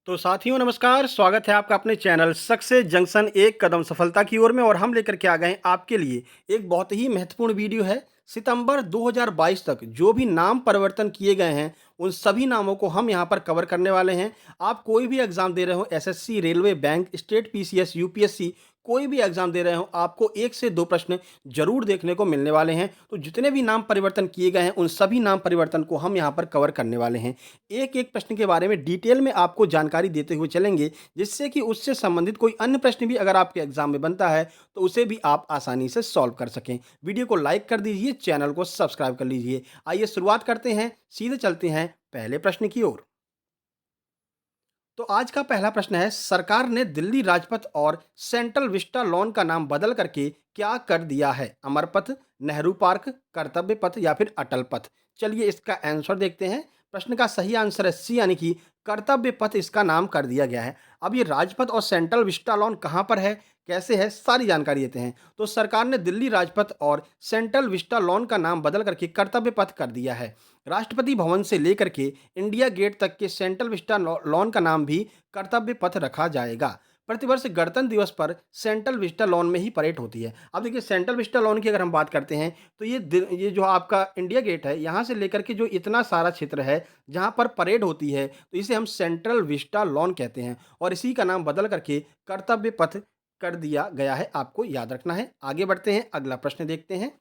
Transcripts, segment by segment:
तो साथियों नमस्कार, स्वागत है आपका अपने चैनल सक्सेस जंक्शन एक कदम सफलता की ओर में। और हम लेकर के आ गए हैं आपके लिए एक बहुत ही महत्वपूर्ण वीडियो है। सितंबर 2022 तक जो भी नाम परिवर्तन किए गए हैं उन सभी नामों को हम यहाँ पर कवर करने वाले हैं। आप कोई भी एग्जाम दे रहे हो, SSC, railway, bank, state PCS, UPSC, कोई भी एग्जाम दे रहे हो, आपको एक से दो प्रश्न जरूर देखने को मिलने वाले हैं। तो जितने भी नाम परिवर्तन किए गए हैं उन सभी नाम परिवर्तन को हम यहाँ पर कवर करने वाले हैं। एक एक प्रश्न के बारे में डिटेल में आपको जानकारी देते हुए चलेंगे, जिससे कि उससे संबंधित कोई अन्य प्रश्न भी अगर आपके एग्जाम में बनता है तो उसे भी आप आसानी से सॉल्व कर सकें। वीडियो को लाइक कर दीजिए, चैनल को सब्सक्राइब कर लीजिए। आइए शुरुआत करते हैं, सीधे चलते हैं पहले प्रश्न की ओर। तो आज का पहला प्रश्न है, सरकार ने दिल्ली राजपथ और सेंट्रल विस्टा लॉन का नाम बदल करके क्या कर दिया है? अमर पथ, नेहरू पार्क, कर्तव्य पथ या फिर अटल पथ? चलिए इसका आंसर देखते हैं। प्रश्न का सही आंसर है सी, यानी कि कर्तव्य पथ इसका नाम कर दिया गया है। अब ये राजपथ और सेंट्रल विस्टा लॉन कहाँ पर है, कैसे है, सारी जानकारी देते हैं। तो सरकार ने दिल्ली राजपथ और सेंट्रल विस्टा लॉन का नाम बदल करके कर्तव्य पथ कर दिया है। राष्ट्रपति भवन से लेकर के इंडिया गेट तक के सेंट्रल विस्टा लॉन का नाम भी कर्तव्य पथ रखा जाएगा। प्रतिवर्ष गणतंत्र दिवस पर सेंट्रल विस्टा लॉन में ही परेड होती है। अब देखिए, सेंट्रल विस्टा लॉन की अगर हम बात करते हैं तो ये जो आपका इंडिया गेट है, यहाँ से लेकर के जो इतना सारा क्षेत्र है जहाँ पर परेड होती है, तो इसे हम सेंट्रल विस्टा लॉन कहते हैं। और इसी का नाम बदल करके कर्तव्य पथ कर दिया गया है, आपको याद रखना है। आगे बढ़ते हैं, अगला प्रश्न देखते हैं।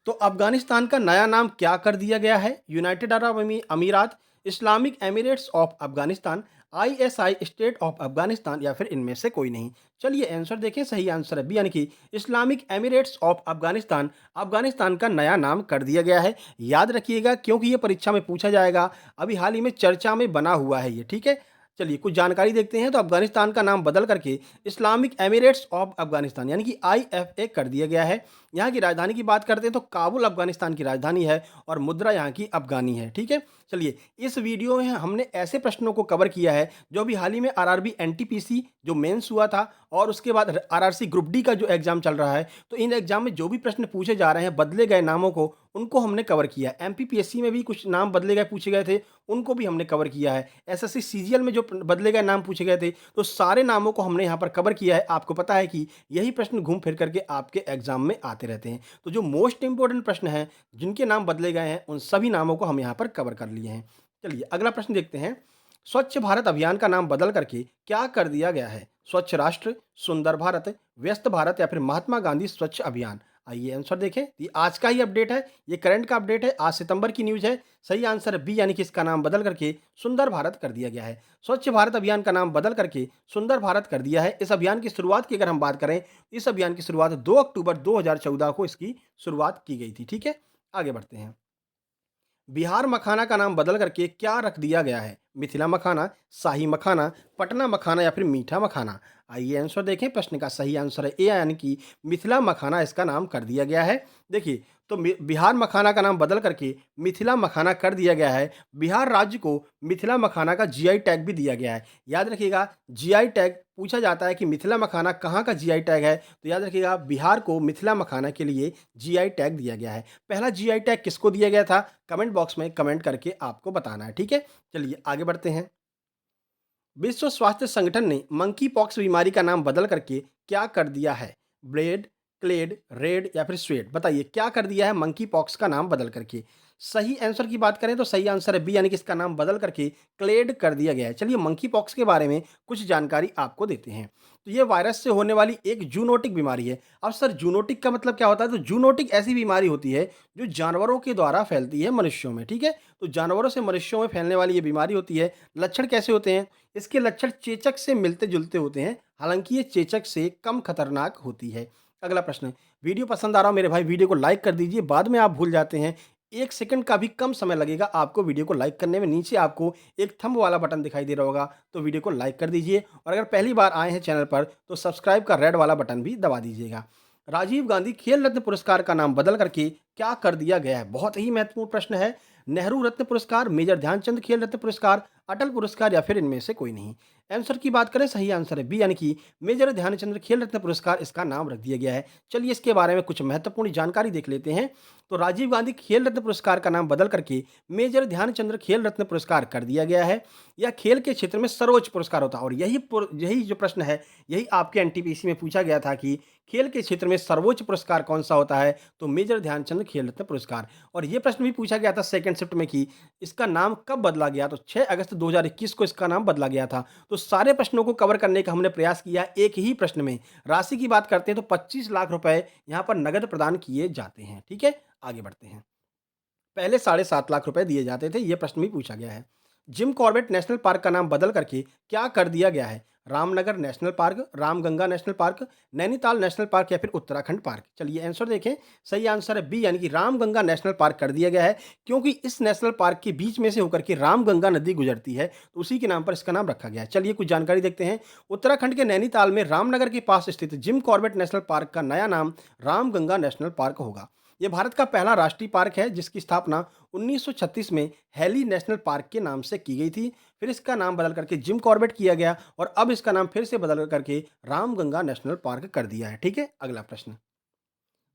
तो अफ़गानिस्तान का नया नाम क्या कर दिया गया है? यूनाइटेड अरब अमीरात, Islamic Emirates of Afghanistan, ISI state of Afghanistan या फिर इनमें से कोई नहीं? चलिए आंसर देखें, सही आंसर है बी, यानी कि Islamic Emirates of Afghanistan Afghanistan का नया नाम कर दिया गया है। याद रखिएगा, क्योंकि ये परीक्षा में पूछा जाएगा। अभी हाल ही में चर्चा में बना हुआ है ये, ठीक है। चलिए कुछ जानकारी देखते हैं। तो अफ़गानिस्तान का नाम बदल करके इस्लामिक एमिरेट्स ऑफ अफ़गानिस्तान यानी कि आईएफए कर दिया गया है। यहाँ की राजधानी की बात करते हैं तो काबुल अफ़गानिस्तान की राजधानी है और मुद्रा यहाँ की अफ़गानी है, ठीक है। चलिए इस वीडियो में हमने ऐसे प्रश्नों को कवर किया है जो अभी हाल ही में आरआरबी एनटीपीसी जो मेंस हुआ था और उसके बाद आरआरसी ग्रुप डी का जो एग्जाम चल रहा है, तो इन एग्जाम में जो भी प्रश्न पूछे जा रहे हैं बदले गए नामों को, उनको हमने कवर किया है। एमपीपीएससी में भी कुछ नाम बदले गए पूछे गए थे, उनको भी हमने कवर किया है। एसएससी सीजीएल में जो बदले गए नाम पूछे गए थे, तो सारे नामों को हमने यहाँ पर कवर किया है। आपको पता है कि यही प्रश्न घूम फिर करके आपके एग्जाम में आते रहते हैं। तो जो मोस्ट इंपॉर्टेंट प्रश्न हैं जिनके नाम बदले गए हैं उन सभी नामों को हम यहाँ पर कवर कर लिए हैं। चलिए अगला प्रश्न देखते हैं। स्वच्छ भारत अभियान का नाम बदल करके क्या कर दिया गया है? स्वच्छ राष्ट्र, सुंदर भारत, व्यस्त भारत या फिर महात्मा गांधी स्वच्छ अभियान? आइए आंसर देखें। ये आज का ही अपडेट है, ये करंट का अपडेट है, आज सितंबर की न्यूज़ है। सही आंसर है बी, यानी कि इसका नाम बदल करके सुंदर भारत कर दिया गया है। स्वच्छ भारत अभियान का नाम बदल करके सुंदर भारत कर दिया है। इस अभियान की शुरुआत की अगर हम बात करें, इस अभियान की शुरुआत 2 अक्टूबर 2014 को इसकी शुरुआत की गई थी, ठीक है। आगे बढ़ते हैं। बिहार मखाना का नाम बदल करके क्या रख दिया गया है? मिथिला मखाना, शाही मखाना, पटना मखाना या फिर मीठा मखाना? आइए आंसर देखें। प्रश्न का सही आंसर है ए, यानी कि मिथिला मखाना इसका नाम कर दिया गया है। देखिए, तो बिहार मखाना का नाम बदल करके मिथिला मखाना कर दिया गया है। बिहार राज्य को मिथिला मखाना का जीआई टैग भी दिया गया है। याद रखिएगा, जीआई टैग पूछा जाता है कि मिथिला मखाना कहाँ का जीआई टैग है, तो याद रखिएगा बिहार को मिथिला मखाना के लिए जीआई टैग दिया गया है। पहला जीआई टैग किसको दिया गया था? कमेंट बॉक्स में कमेंट करके आपको बताना है, ठीक है। चलिए आगे बढ़ते हैं। विश्व स्वास्थ्य संगठन ने मंकी पॉक्स बीमारी का नाम बदल करके क्या कर दिया है? ब्लेड, क्लेड, रेड या फिर स्वेड? बताइए क्या कर दिया है मंकी पॉक्स का नाम बदल करके? सही आंसर की बात करें तो सही आंसर है बी, यानी कि इसका नाम बदल करके क्लेड कर दिया गया है। चलिए मंकी पॉक्स के बारे में कुछ जानकारी आपको देते हैं। तो ये वायरस से होने वाली एक जूनोटिक बीमारी है। अब सर जूनोटिक का मतलब क्या होता है? तो जूनोटिक ऐसी बीमारी होती है जो जानवरों के द्वारा फैलती है मनुष्यों में, ठीक है। तो जानवरों से मनुष्यों में फैलने वाली ये बीमारी होती है। लक्षण कैसे होते हैं? इसके लक्षण चेचक से मिलते-जुलते होते हैं, हालाँकि ये चेचक से कम खतरनाक होती है। अगला प्रश्न, वीडियो पसंद आ रहा हो मेरे भाई वीडियो को लाइक कर दीजिए, बाद में आप भूल जाते हैं। 1 सेकंड का भी कम समय लगेगा आपको वीडियो को लाइक करने में। नीचे आपको एक थंब वाला बटन दिखाई दे रहा होगा, तो वीडियो को लाइक कर दीजिए और अगर पहली बार आए हैं चैनल पर तो सब्सक्राइब का रेड वाला बटन भी दबा दीजिएगा। राजीव गांधी खेल रत्न पुरस्कार का नाम बदल करके क्या कर दिया गया है? बहुत ही महत्वपूर्ण प्रश्न है। नेहरू रत्न पुरस्कार, मेजर ध्यानचंद खेल रत्न पुरस्कार, अटल पुरस्कार या फिर इनमें से कोई नहीं। आंसर की बात करें, सही आंसर है बी, यानी कि मेजर ध्यानचंद्र खेल रत्न पुरस्कार इसका नाम रख दिया गया है। चलिए इसके बारे में कुछ महत्वपूर्ण जानकारी देख लेते हैं। तो राजीव गांधी खेल रत्न पुरस्कार का नाम बदल करके मेजर ध्यानचंद्र खेल रत्न पुरस्कार कर दिया गया है। यह खेल के क्षेत्र में सर्वोच्च पुरस्कार होता है, और यही जो प्रश्न है, यही आपके एनटीपीसी में पूछा गया था कि खेल के क्षेत्र में सर्वोच्च पुरस्कार कौन सा होता है, तो मेजर ध्यानचंद खेल रत्न पुरस्कार। और ये प्रश्न भी पूछा गया था सेकंड शिफ्ट में कि इसका नाम कब बदला गया, तो 6 अगस्त 2021 को इसका नाम बदला गया था। तो सारे प्रश्नों को कवर करने का हमने प्रयास किया एक ही प्रश्न में। राशि की बात करते हैं तो 25 लाख रुपए यहाँ पर नगद प्रदान किए जाते हैं। ठीक है, आगे बढ़ते हैं। पहले 7.5 लाख रुपए दिए जाते थे, ये प्रश्न भी पूछा गया है। जिम कॉर्बेट नेशनल पार्क का नाम बदल करके क्या कर दिया गया है? Ramnagar national park, Ramganga national park, Nainital national park या फिर उत्तराखंड पार्क। चलिए आंसर देखें, सही आंसर है बी, यानी कि रामगंगा नेशनल पार्क कर दिया गया है, क्योंकि इस नेशनल पार्क के बीच में से होकर के रामगंगा नदी गुजरती है, तो उसी के नाम पर इसका नाम रखा गया है। चलिए कुछ जानकारी देखते हैं। उत्तराखंड के नैनीताल में रामनगर के पास स्थित जिम कॉर्बेट नेशनल पार्क का नया नाम रामगंगा नेशनल पार्क होगा। यह भारत का पहला राष्ट्रीय पार्क है जिसकी स्थापना 1936 में हेली नेशनल पार्क के नाम से की गई थी। फिर इसका नाम बदल करके जिम कॉर्बेट किया गया, और अब इसका नाम फिर से बदल करके रामगंगा नेशनल पार्क कर दिया है। ठीक है, अगला प्रश्न।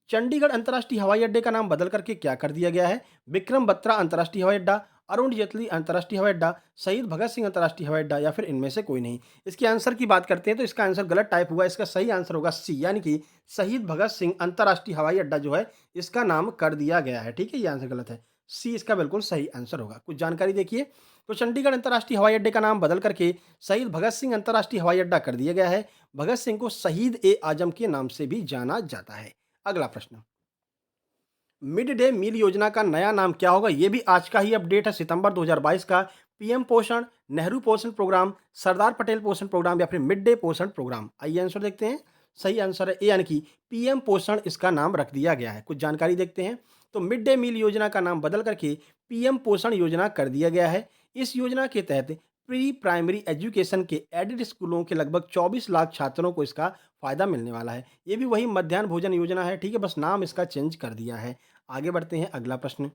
चंडीगढ़ अंतर्राष्ट्रीय हवाई अड्डे का नाम बदल करके क्या कर दिया गया है? विक्रम बत्रा अंतर्राष्ट्रीय हवाई अड्डा, अरुण जेटली अंतर्राष्ट्रीय हवाई अड्डा, शहीद भगत सिंह अंतर्राष्ट्रीय हवाई अड्डा या फिर इनमें से कोई नहीं। इसके आंसर की बात करते हैं तो इसका आंसर गलत टाइप हुआ। इसका सही आंसर होगा सी, यानी कि शहीद भगत सिंह अंतर्राष्ट्रीय हवाई अड्डा जो है इसका नाम कर दिया गया है। ठीक है, ये आंसर गलत है, सी इसका बिल्कुल सही आंसर होगा। कुछ जानकारी देखिए। तो चंडीगढ़ अंतर्राष्ट्रीय हवाई अड्डे का नाम बदल करके शहीद भगत सिंह अंतर्राष्ट्रीय हवाई अड्डा कर दिया गया है। भगत सिंह को शहीद ए आजम के नाम से भी जाना जाता है। अगला प्रश्न। मिड डे मील योजना का नया नाम क्या होगा? ये भी आज का ही अपडेट है, सितंबर 2022 का। पीएम पोषण, नेहरू पोषण प्रोग्राम, सरदार पटेल पोषण प्रोग्राम या फिर मिड डे पोषण प्रोग्राम। आइए आंसर देखते हैं। सही आंसर है ए, यानी कि पीएम पोषण इसका नाम रख दिया गया है। कुछ जानकारी देखते हैं। तो मिड डे मील योजना का नाम बदल करके पीएम पोषण योजना कर दिया गया है। इस योजना के तहत प्री प्राइमरी एजुकेशन के एडेड स्कूलों के लगभग 24 लाख छात्रों को इसका फायदा मिलने वाला है। ये भी वही मध्याह्न भोजन योजना है। ठीक है, बस नाम इसका चेंज कर दिया है। आगे बढ़ते हैं, अगला प्रश्न।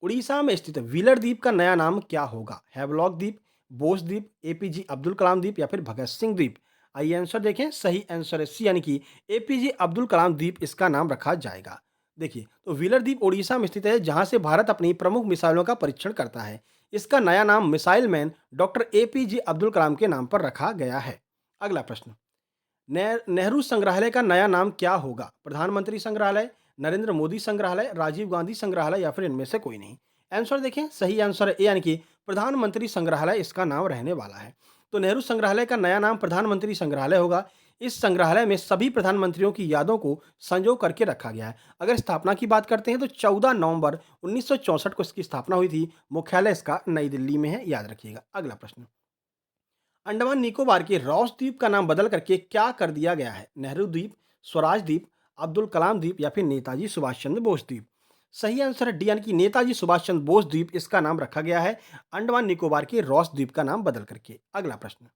उड़ीसा में स्थित व्हीलर द्वीप का नया नाम क्या होगा? हैवलॉक द्वीप, बोस द्वीप, एपीजे अब्दुल कलाम द्वीप या फिर भगत सिंह द्वीप। आइए आंसर देखें। सही आंसर है सी, यानी कि एपीजे अब्दुल कलाम द्वीप इसका नाम रखा जाएगा। देखिए, तो व्हीलर द्वीप उड़ीसा में स्थित है, जहां से भारत अपनी प्रमुख मिसाइलों का परीक्षण करता है। इसका नया नाम missile man doctor APJ Abdul Kalam के नाम पर रखा गया है। अगला प्रश्न। नेहरू संग्रहालय का नया नाम क्या होगा? प्रधानमंत्री संग्रहालय, नरेंद्र मोदी संग्रहालय, राजीव गांधी संग्रहालय या फिर इनमें से कोई नहीं। आंसर देखें, सही आंसर है ए, यानी कि प्रधानमंत्री संग्रहालय इसका नाम रहने वाला है। तो नेहरू संग्रहालय का नया नाम प्रधानमंत्री संग्रहालय होगा। इस संग्रहालय में सभी प्रधानमंत्रियों की यादों को संजो करके रखा गया है। अगर स्थापना की बात करते हैं तो 14 नवंबर 1964 को इसकी स्थापना हुई थी। मुख्यालय इसका नई दिल्ली में है, याद रखिएगा। अगला प्रश्न। अंडमान निकोबार के रॉस द्वीप का नाम बदल करके क्या कर दिया गया है? नेहरू द्वीप, स्वराज द्वीप, अब्दुल कलाम द्वीप या फिर नेताजी सुभाष चंद्र बोस द्वीप। सही आंसर है डी, यानी कि नेताजी सुभाष चंद्र बोस द्वीप इसका नाम रखा गया है अंडमान निकोबार के रॉस द्वीप का नाम बदल करके। अगला प्रश्न।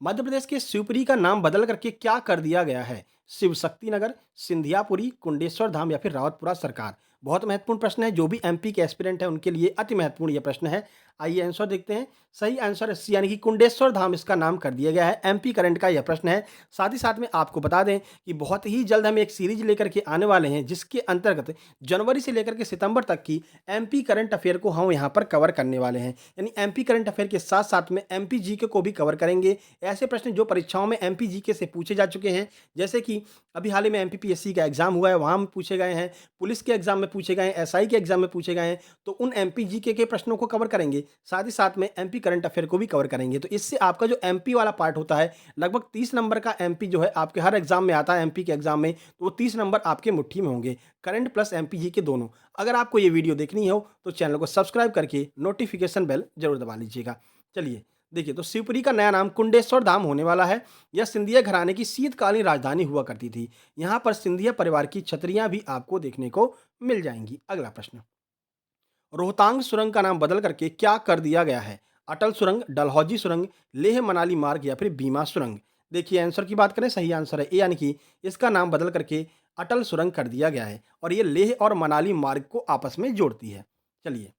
मध्य प्रदेश के शिवपुरी का नाम बदल करके क्या कर दिया गया है? शिव शक्ति नगर, सिंधियापुरी, कुंडेश्वर धाम या फिर रावतपुरा सरकार। बहुत महत्वपूर्ण प्रश्न है, जो भी एमपी के एस्पिरेंट है उनके लिए अति महत्वपूर्ण यह प्रश्न है। आइए आंसर देखते हैं। सही आंसर है सी, यानी कि कुंडेश्वर धाम इसका नाम कर दिया गया है। एमपी करंट का यह प्रश्न है। साथ ही साथ में आपको बता दें कि बहुत ही जल्द हम एक सीरीज लेकर के आने वाले हैं, जिसके अंतर्गत जनवरी से लेकर के सितंबर तक की एमपी करंट अफेयर को हम यहाँ पर कवर करने वाले हैं। यानी एमपी करंट अफेयर के साथ साथ में एमपी जीके को भी कवर करेंगे। ऐसे प्रश्न जो परीक्षाओं में एमपी जीके से पूछे जा चुके हैं, जैसे कि अभी हाल ही में एमपीपीएससी का एग्जाम हुआ है, वहाँ में पूछे गए हैं, पुलिस के एग्जाम में पूछे गए हैं, एसआई के एग्जाम में पूछे गए हैं, तो उन एमपी जीके के प्रश्नों को कवर करेंगे। साथ ही साथ में एमपी करंट अफेयर को भी कवर करेंगे। तो इससे आपका जो एमपी वाला पार्ट होता है, लगभग 30 नंबर का एमपी जो है आपके हर एग्जाम में आता है। एमपी के एग्जाम में तो वो 30 नंबर आपके मुट्ठी में होंगे, करंट प्लस एमपी जीके दोनों। अगर आपको ये वीडियो देखनी हो तो चैनल को सब्सक्राइब करके नोटिफिकेशन बेल जरूर दबा लीजिएगा। चलिए देखिए, तो शिवपुरी का नया नाम कुंडेश्वर धाम होने वाला है। यह सिंधिया घराने की शीतकालीन राजधानी हुआ करती थी। यहाँ पर सिंधिया परिवार की छतरियां भी आपको देखने को मिल जाएंगी। अगला प्रश्न। रोहतांग सुरंग का नाम बदल करके क्या कर दिया गया है? अटल सुरंग, डलहौजी सुरंग, लेह मनाली मार्ग या फिर बीमा सुरंग। देखिए आंसर की बात करें, सही आंसर है ए, यानी कि इसका नाम बदल करके अटल सुरंग कर दिया गया है, और ये लेह और मनाली मार्ग को आपस में जोड़ती है। चलिए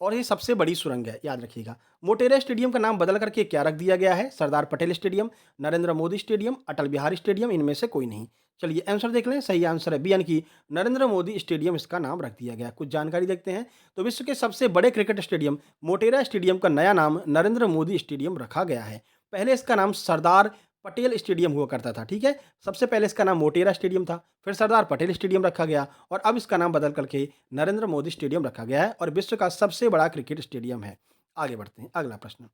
और ये सबसे बड़ी सुरंग है, याद रखिएगा। मोटेरा स्टेडियम का नाम बदल करके क्या रख दिया गया है? Sardar Patel stadium, Narendra Modi stadium, Atal Bihari stadium, इनमें से कोई नहीं। चलिए आंसर देख लें, सही आंसर है बी, यानी कि नरेंद्र मोदी स्टेडियम इसका नाम रख दिया गया है। कुछ जानकारी देखते हैं। तो विश्व के सबसे बड़े क्रिकेट स्टेडियम मोटेरा स्टेडियम का नया नाम नरेंद्र मोदी स्टेडियम रखा गया है। पहले इसका नाम सरदार पटेल स्टेडियम हुआ करता था, ठीक है? सबसे पहले इसका नाम मोटेरा स्टेडियम था, फिर सरदार पटेल स्टेडियम रखा गया और अब इसका नाम बदल करके नरेंद्र मोदी स्टेडियम रखा गया है और विश्व का सबसे बड़ा क्रिकेट स्टेडियम है। आगे बढ़ते हैं, अगला प्रश्न।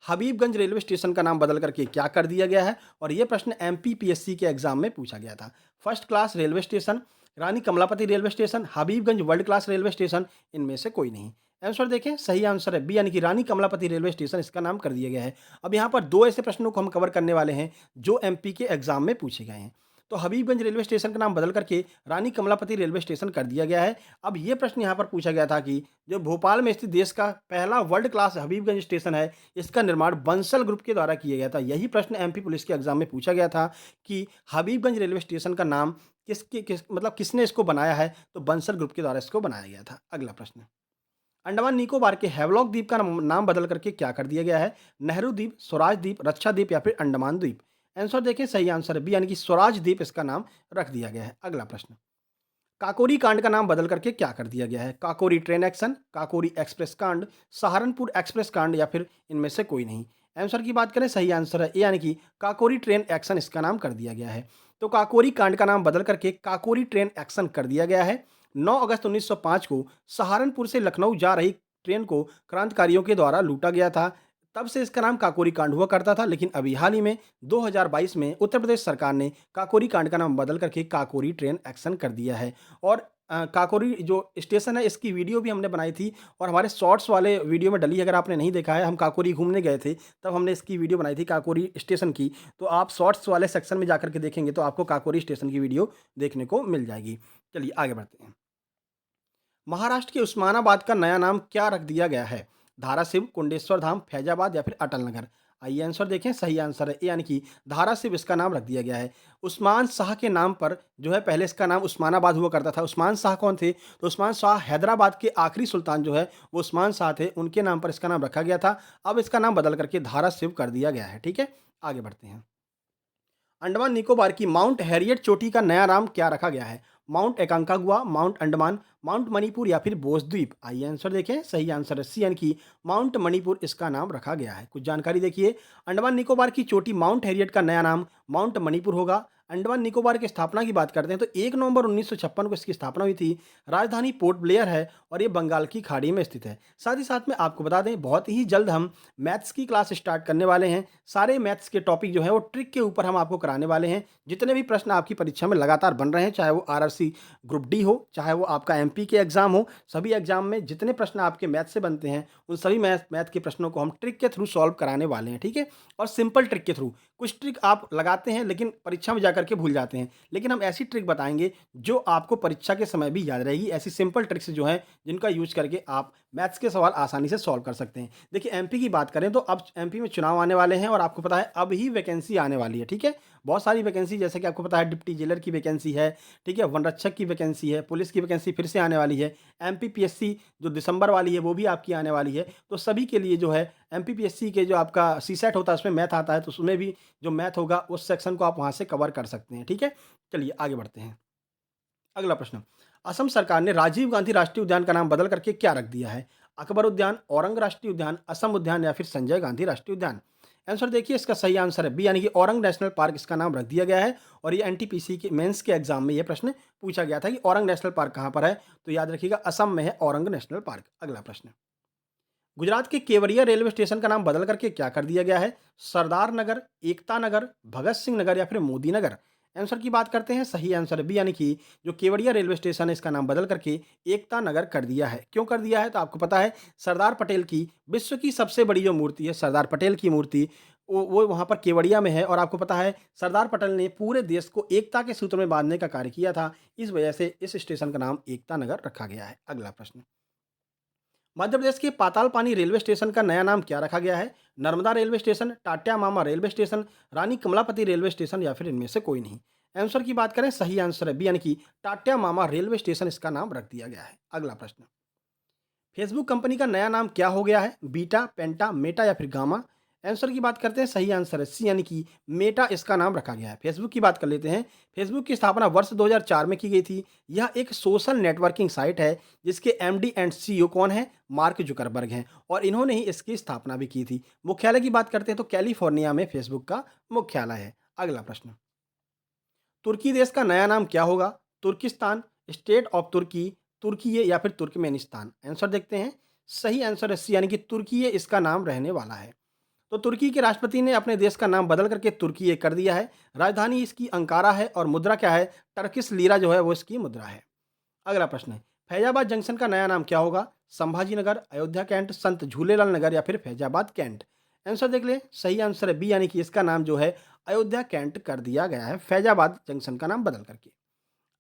हबीबगंज रेलवे स्टेशन का नाम बदल करके क्या कर दिया गया है? और ये प्रश्न एमपीपीएससी के एग्जाम में पूछा गया था। First class railway station, Rani Kamlapati railway station, Habibganj world class railway station, इनमें से कोई नहीं। आंसर देखें, सही आंसर है बी, यानी कि रानी कमलापति रेलवे स्टेशन इसका नाम कर दिया गया है। अब यहाँ पर दो ऐसे प्रश्नों को हम कवर करने वाले हैं जो एमपी के एग्जाम में पूछे गए हैं। तो हबीबगंज रेलवे स्टेशन का नाम बदल करके रानी कमलापति रेलवे स्टेशन कर दिया गया है। अब ये प्रश्न यहाँ पर पूछा गया था कि जो भोपाल में स्थित देश का पहला वर्ल्ड क्लास हबीबगंज स्टेशन है, इसका निर्माण बंसल ग्रुप के द्वारा किया गया था। यही प्रश्न एमपी पुलिस के एग्जाम में पूछा गया था कि हबीबगंज रेलवे स्टेशन का नाम किसने इसको बनाया है? तो बंसल ग्रुप के द्वारा इसको बनाया गया था। अगला प्रश्न। अंडमान निकोबार के हैवलॉक द्वीप का नाम बदल करके क्या कर दिया गया है? नेहरू द्वीप, स्वराज द्वीप, रक्षा द्वीप या फिर अंडमान द्वीप? आंसर देखें, सही आंसर है बी, यानी कि स्वराज द्वीप इसका नाम रख दिया गया है। अगला प्रश्न। काकोरी कांड का नाम बदल करके क्या कर दिया गया है? Kakori train action, Kakori express कांड, सहारनपुर एक्सप्रेस कांड या फिर इनमें से कोई नहीं? आंसर की बात करें, सही आंसर है ए, यानी कि काकोरी ट्रेन एक्शन इसका नाम कर दिया गया है। तो काकोरी कांड का नाम बदल करके काकोरी ट्रेन एक्शन कर दिया गया है। 9 अगस्त 1905 को सहारनपुर से लखनऊ जा रही ट्रेन को क्रांतिकारियों के द्वारा लूटा गया था। तब से इसका नाम काकोरी कांड हुआ करता था, लेकिन अभी हाल ही में 2022 में उत्तर प्रदेश सरकार ने काकोरी कांड का नाम बदल करके काकोरी ट्रेन एक्शन कर दिया है। और काकोरी जो स्टेशन है इसकी वीडियो भी हमने बनाई थी और हमारे शॉर्ट्स वाले वीडियो में डली है। अगर आपने नहीं देखा है, हम काकोरी घूमने गए थे, तब हमने इसकी वीडियो बनाई थी काकोरी स्टेशन की। तो आप शॉर्ट्स वाले सेक्शन में जाकर के देखेंगे तो आपको काकोरी स्टेशन की वीडियो देखने को मिल जाएगी। चलिए आगे बढ़ते हैं। महाराष्ट्र के उस्मानाबाद का नया नाम क्या रख दिया गया है? धाराशिव, कुंडेश्वर धाम, फैजाबाद या फिर अटल नगर? आइए आंसर देखें, सही आंसर है ए, यानी कि धाराशिव इसका नाम रख दिया गया है। उस्मान शाह के नाम पर जो है पहले इसका नाम उस्मानाबाद हुआ करता था। उस्मान शाह कौन थे? तो उस्मान शाह हैदराबाद के आखिरी सुल्तान जो है वो उस्मान शाह थे, उनके नाम पर इसका नाम रखा गया था। अब इसका नाम बदल करके धाराशिव कर दिया गया है, ठीक है? आगे बढ़ते हैं। अंडमान निकोबार की माउंट हैरियट चोटी का नया नाम क्या रखा गया है? Mount एकांकागुआ, mount Andaman, mount Manipur या फिर बोसद्वीप? आइए आंसर देखें, सही आंसर है सी, यानी कि माउंट मणिपुर इसका नाम रखा गया है। कुछ जानकारी देखिए। अंडमान निकोबार की चोटी माउंट हैरियट का नया नाम माउंट मणिपुर होगा। अंडमान निकोबार की स्थापना की बात करते हैं तो 1 नवंबर 1956 को इसकी स्थापना हुई थी। राजधानी पोर्ट ब्लेयर है और ये बंगाल की खाड़ी में स्थित है। साथ ही साथ में आपको बता दें, बहुत ही जल्द हम मैथ्स की क्लास स्टार्ट करने वाले हैं। सारे मैथ्स के टॉपिक जो है वो ट्रिक के ऊपर हम आपको कराने वाले हैं। जितने भी प्रश्न आपकी परीक्षा में लगातार बन रहे हैं, चाहे वो आरआरसी ग्रुप डी हो, चाहे वो आपका एमपी के एग्जाम हो, सभी एग्जाम में जितने प्रश्न आपके मैथ से बनते हैं उन सभी मैथ के प्रश्नों को हम ट्रिक के थ्रू सॉल्व कराने वाले हैं, ठीक है? और सिंपल ट्रिक के थ्रू। कुछ ट्रिक आप लगाते हैं लेकिन परीक्षा में जाकर के भूल जाते हैं, लेकिन हम ऐसी ट्रिक बताएंगे जो आपको परीक्षा के समय भी याद रहेगी। ऐसी सिंपल ट्रिक्स जो हैं जिनका यूज करके आप मैथ्स के सवाल आसानी से सॉल्व कर सकते हैं। देखिए एमपी की बात करें तो अब एमपी में चुनाव आने वाले हैं और आपको पता है अब ही वैकेंसी आने वाली है, ठीक है? बहुत सारी वैकेंसी, जैसे कि आपको पता है डिप्टी जेलर की वैकेंसी है, ठीक है? वन रक्षक की वैकेंसी है, पुलिस की वैकेंसी फिर से आने वाली है, एमपीपीएससी जो दिसंबर वाली है वो भी आपकी आने वाली है। तो सभी के लिए जो है एमपीपीएससी के जो आपका सीसेट होता है उसमें मैथ आता है, तो उसमें भी जो मैथ होगा उस सेक्शन को आप वहाँ से कवर कर सकते हैं, ठीक है? चलिए आगे बढ़ते हैं। अगला प्रश्न। असम सरकार ने राजीव गांधी राष्ट्रीय उद्यान का नाम बदल करके क्या रख दिया है? अकबर उद्यान, औरंग राष्ट्रीय उद्यान, असम उद्यान या फिर संजय गांधी राष्ट्रीय उद्यान? आंसर देखिए, इसका सही आंसर है बी, यानी कि औरंग नेशनल पार्क इसका नाम रख दिया गया है। और ये एनटीपीसी के मेंस के एग्जाम में ये प्रश्न पूछा गया था कि औरंग नेशनल पार्क कहाँ पर है? तो याद रखिएगा, असम में है औरंग नेशनल पार्क। अगला प्रश्न। गुजरात के केवड़िया रेलवे स्टेशन का नाम बदल करके क्या कर दिया गया है? सरदार नगर, एकता नगर, भगत सिंह नगर या फिर मोदी नगर? आंसर की बात करते हैं, सही आंसर है बी, यानी कि जो केवड़िया रेलवे स्टेशन है इसका नाम बदल करके एकता नगर कर दिया है। क्यों कर दिया है? तो आपको पता है सरदार पटेल की विश्व की सबसे बड़ी जो मूर्ति है, सरदार पटेल की मूर्ति, वो वहाँ पर केवड़िया में है। और आपको पता है सरदार पटेल ने पूरे देश को एकता के सूत्र में बांधने का कार्य किया था। इस वजह से इस स्टेशन का नाम एकता नगर रखा गया है। अगला प्रश्न। मध्य प्रदेश के पातालपानी रेलवे स्टेशन का नया नाम क्या रखा गया है? नर्मदा रेलवे स्टेशन, टाटिया मामा railway station, Rani Kamlapati railway station या फिर इनमें से कोई नहीं? आंसर की बात करें, सही आंसर है बी, यानी कि टाटिया मामा रेलवे स्टेशन इसका नाम रख दिया गया है। अगला प्रश्न। फेसबुक कंपनी का नया नाम क्या हो गया है? बीटा, पेंटा, मेटा या फिर गामा? आंसर की बात करते हैं, सही आंसर है सी, यानी कि मेटा इसका नाम रखा गया है। फेसबुक की बात कर लेते हैं। फेसबुक की स्थापना वर्ष 2004 में की गई थी। यह एक सोशल नेटवर्किंग साइट है जिसके एमडी एंड सीईओ कौन है? मार्क जुकरबर्ग हैं और इन्होंने ही इसकी स्थापना भी की थी। मुख्यालय की बात करते हैं तो कैलिफोर्निया में फेसबुक का मुख्यालय है। अगला प्रश्न, तुर्की देश का नया नाम क्या होगा? तुर्किस्तान, स्टेट ऑफ तुर्की, तुर्कीये या फिर तुर्कमेनिस्तान? आंसर देखते हैं। सही आंसर है सी, यानी कि तुर्कीये इसका नाम रहने वाला है। तो तुर्की के राष्ट्रपति ने अपने देश का नाम बदल करके तुर्कीये कर दिया है। राजधानी इसकी अंकारा है और मुद्रा क्या है? टर्किश लीरा जो है वो इसकी मुद्रा है। अगला प्रश्न है, फैजाबाद जंक्शन का नया नाम क्या होगा? संभाजी नगर, अयोध्या कैंट, संत झूलेलाल नगर या फिर फैजाबाद कैंट? आंसर देख ले, सही आंसर है बी, यानी कि इसका नाम जो है अयोध्या कैंट कर दिया गया है फैजाबाद जंक्शन का नाम बदल करके।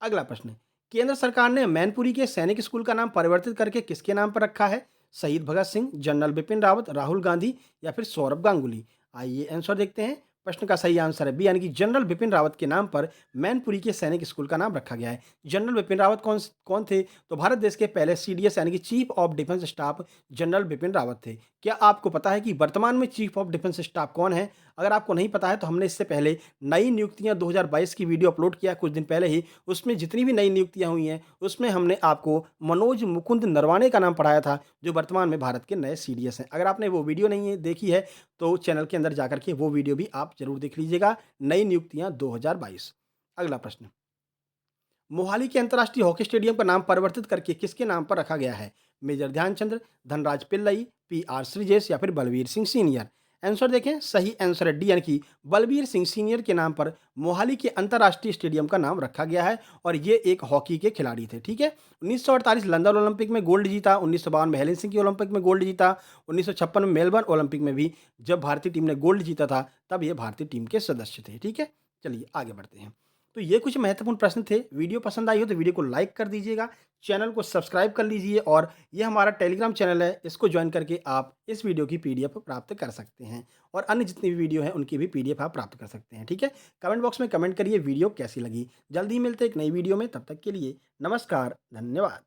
अगला प्रश्न है, केंद्र सरकार ने मैनपुरी के सैनिक स्कूल का नाम परिवर्तित करके किसके नाम पर रखा है? शहीद भगत सिंह, जनरल बिपिन रावत, राहुल गांधी या फिर सौरभ गांगुली? आइए आंसर देखते हैं। प्रश्न का सही आंसर है बी, यानी कि जनरल बिपिन रावत के नाम पर मैनपुरी के सैनिक स्कूल का नाम रखा गया है। जनरल बिपिन रावत कौन कौन थे? तो भारत देश के पहले सीडीएस यानी कि chief of defence staff general Bipin Rawat थे। क्या आपको पता है कि वर्तमान में चीफ ऑफ डिफेंस स्टाफ कौन है? अगर आपको नहीं पता है तो हमने इससे पहले नई नियुक्तियां 2022 की वीडियो अपलोड किया है कुछ दिन पहले ही। उसमें जितनी भी नई नियुक्तियां हुई हैं उसमें हमने आपको मनोज मुकुंद नरवाने का नाम पढ़ाया था, जो वर्तमान में भारत के नए सीडीएस हैं। अगर आपने वो वीडियो नहीं है देखी है तो चैनल के अंदर जाकर के वो वीडियो भी आप जरूर देख लीजिएगा, नई नियुक्तियां 2022। अगला प्रश्न, मोहाली के अंतर्राष्ट्रीय हॉकी स्टेडियम का नाम परिवर्तित करके किसके नाम पर रखा गया है? Major Dhyanchandra, Dhanraj Pillay, P R Sreejesh या फिर बलवीर सिंह सीनियर? आंसर देखें, सही आंसर है डी, यानी कि बलबीर सिंह सीनियर के नाम पर मोहाली के अंतर्राष्ट्रीय स्टेडियम का नाम रखा गया है और ये एक हॉकी के खिलाड़ी थे। ठीक है, 1948 लंदन ओलंपिक में गोल्ड जीता, 1952 में हेलेंसिंकी ओलंपिक में गोल्ड जीता, 1956 में मेलबर्न ओलंपिक में भी जब भारतीय टीम ने गोल्ड जीता था तब ये भारतीय टीम के सदस्य थे। ठीक है, चलिए आगे बढ़ते हैं। तो ये कुछ महत्वपूर्ण प्रश्न थे। वीडियो पसंद आई हो तो वीडियो को लाइक कर दीजिएगा, चैनल को सब्सक्राइब कर लीजिए और ये हमारा टेलीग्राम चैनल है, इसको ज्वाइन करके आप इस वीडियो की पीडीएफ प्राप्त कर सकते हैं और अन्य जितनी भी वीडियो हैं उनकी भी पीडीएफ आप प्राप्त कर सकते हैं। ठीक है, कमेंट बॉक्स में कमेंट करिए वीडियो कैसी लगी। जल्दी ही मिलते हैं एक नई वीडियो में, तब तक के लिए नमस्कार, धन्यवाद।